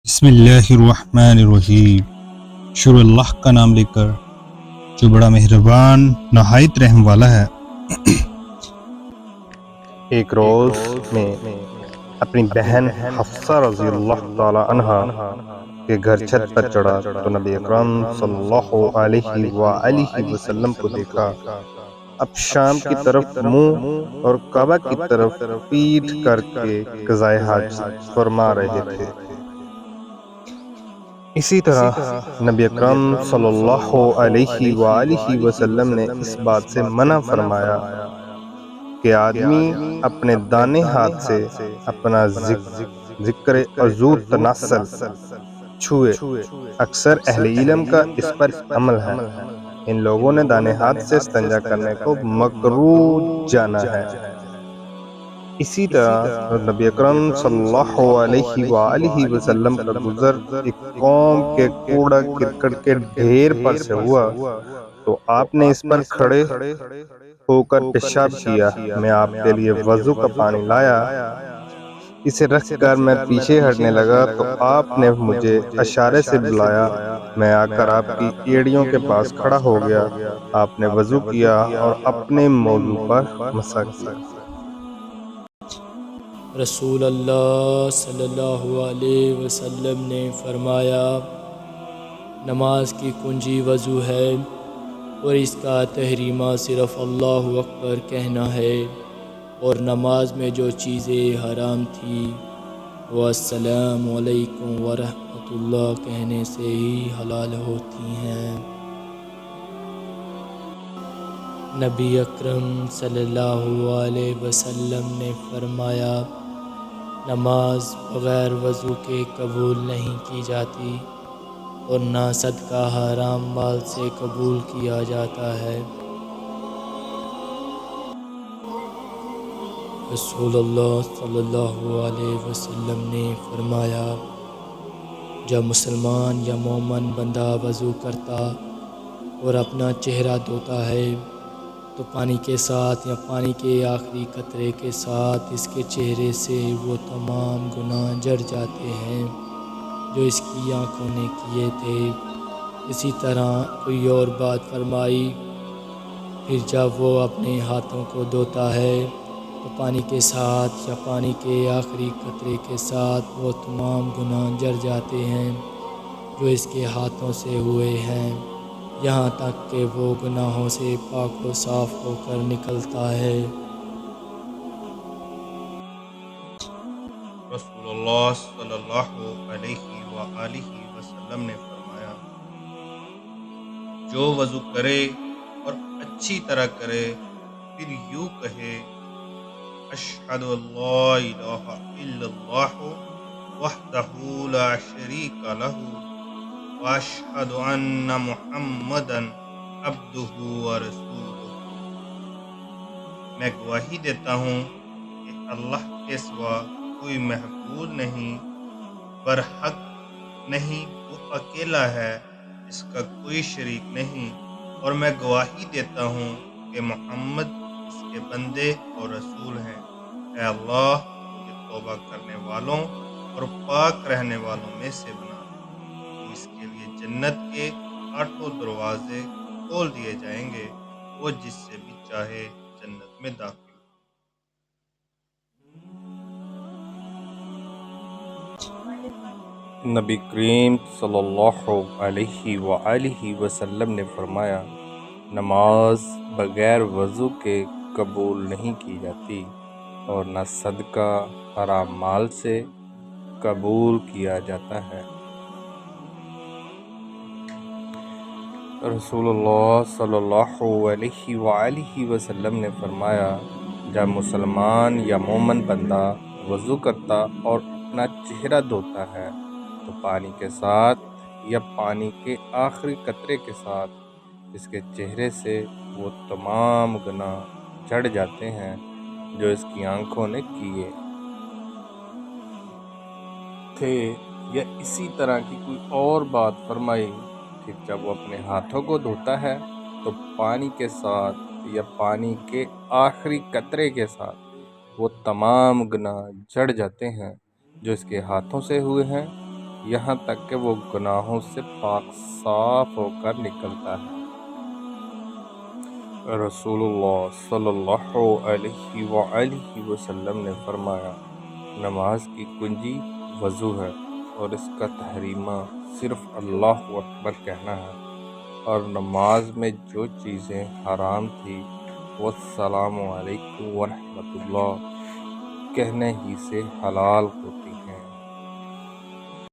بسم اللہ الرحمن الرحیم۔ شروع اللہ کا نام لے کر جو بڑا مہربان نہایت رحم والا ہے۔ ایک روز میں اپنی بہن حفصہ رضی اللہ تعالی عنہا کے گھر چھت پر چڑھا تو نبی اکرم صلی اللہ علیہ وآلہ وسلم کو دیکھا۔ اب شام کی طرف منہ اور کعبہ کی طرف پیٹھ کر کے قضائے حاجت فرما رہے تھے۔ اسی طرح نبی اکرم صلی اللہ علیہ وآلہ وسلم نے اس بات سے منع فرمایا کہ آدمی اپنے دانے ہاتھ سے اپنا ذکر عضو تناسل چھوئے۔ اکثر اہل علم کا اس پر عمل ہے۔ ان لوگوں نے دانے ہاتھ سے استنجا کرنے کو مکروہ جانا ہے۔ اسی طرح نبی اکرم صلی اللہ علیہ وآلہ وسلم کا گزر ایک قوم کے کوڑا کرکٹ کے ڈھیر پر سے ہوا تو آپ نے اس پر کھڑے ہو کر پیشاب کیا۔ میں آپ کے لیے وضو کا پانی لایا، اسے رکھ کر میں پیچھے ہٹنے لگا تو آپ نے مجھے اشارے سے بلایا۔ میں آ کر آپ کی ایڑیوں کے پاس کھڑا ہو گیا۔ آپ نے وضو کیا اور اپنے موضوع پر مسح کیا۔ رسول اللہ صلی اللہ علیہ وسلم نے فرمایا، نماز کی کنجی وضو ہے اور اس کا تحریمہ صرف اللہ اکبر کہنا ہے، اور نماز میں جو چیزیں حرام تھیں وہ السلام علیکم ورحمۃ اللہ کہنے سے ہی حلال ہوتی ہیں۔ نبی اکرم صلی اللہ علیہ وسلم نے فرمایا، نماز بغیر وضو کے قبول نہیں کی جاتی اور نہ صدقہ حرام مال سے قبول کیا جاتا ہے۔ رسول اللہ صلی اللہ علیہ وسلم نے فرمایا، جب مسلمان یا مومن بندہ وضو کرتا اور اپنا چہرہ دھوتا ہے تو پانی کے ساتھ یا پانی کے آخری قطرے کے ساتھ اس کے چہرے سے وہ تمام گناہ جھڑ جاتے ہیں جو اس کی آنکھوں نے کیے تھے۔ اسی طرح کوئی اور بات فرمائی، پھر جب وہ اپنے ہاتھوں کو دھوتا ہے تو پانی کے ساتھ یا پانی کے آخری قطرے کے ساتھ وہ تمام گناہ جھڑ جاتے ہیں جو اس کے ہاتھوں سے ہوئے ہیں، یہاں تک کہ وہ گناہوں سے پاک و صاف ہو کر نکلتا ہے۔ رسول اللہ صلی اللہ علیہ وآلہ وسلم نے فرمایا، جو وضو کرے اور اچھی طرح کرے پھر یوں کہے، اشہد ان لا الہ الا اللہ وحدہ لا شریک لہ واشہد ان محمدا عبدہ ورسولہ۔ میں گواہی دیتا ہوں کہ اللہ کے سوا کوئی معبود نہیں، برحق نہیں، وہ اکیلا ہے، اس کا کوئی شریک نہیں، اور میں گواہی دیتا ہوں کہ محمد اس کے بندے اور رسول ہیں۔ اے اللہ، مجھے توبہ کرنے والوں اور پاک رہنے والوں میں سے بنا دے۔ تو اس کے لیے جنت کے 8 دروازے کھول دیے جائیں گے، وہ جس سے بھی چاہے جنت میں داخل۔ نبی کریم صلی اللہ علیہ وآلہ وسلم نے فرمایا، نماز بغیر وضو کے قبول نہیں کی جاتی اور نہ صدقہ حرام مال سے قبول کیا جاتا ہے۔ رسول اللہ صلی اللہ علیہ وآلہ وسلم نے فرمایا، جب مسلمان یا مومن بندہ وضو کرتا اور اپنا چہرہ دھوتا ہے تو پانی کے ساتھ یا پانی کے آخری قطرے کے ساتھ اس کے چہرے سے وہ تمام گناہ جھڑ جاتے ہیں جو اس کی آنکھوں نے کیے تھے، یا اسی طرح کی کوئی اور بات فرمائی۔ پھر جب وہ اپنے ہاتھوں کو دھوتا ہے تو پانی کے ساتھ یا پانی کے آخری قطرے کے ساتھ وہ تمام گناہ جھڑ جاتے ہیں جو اس کے ہاتھوں سے ہوئے ہیں، یہاں تک کہ وہ گناہوں سے پاک صاف ہو کر نکلتا ہے۔ رسول اللہ صلی اللہ علیہ وآلہ وسلم نے فرمایا، نماز کی کنجی وضو ہے اور اس کا تحریمہ صرف اللہ اکبر کہنا ہے، اور نماز میں جو چیزیں حرام تھی وہ السلام علیکم ورحمۃ اللہ کہنے ہی سے حلال ہوتی ہیں۔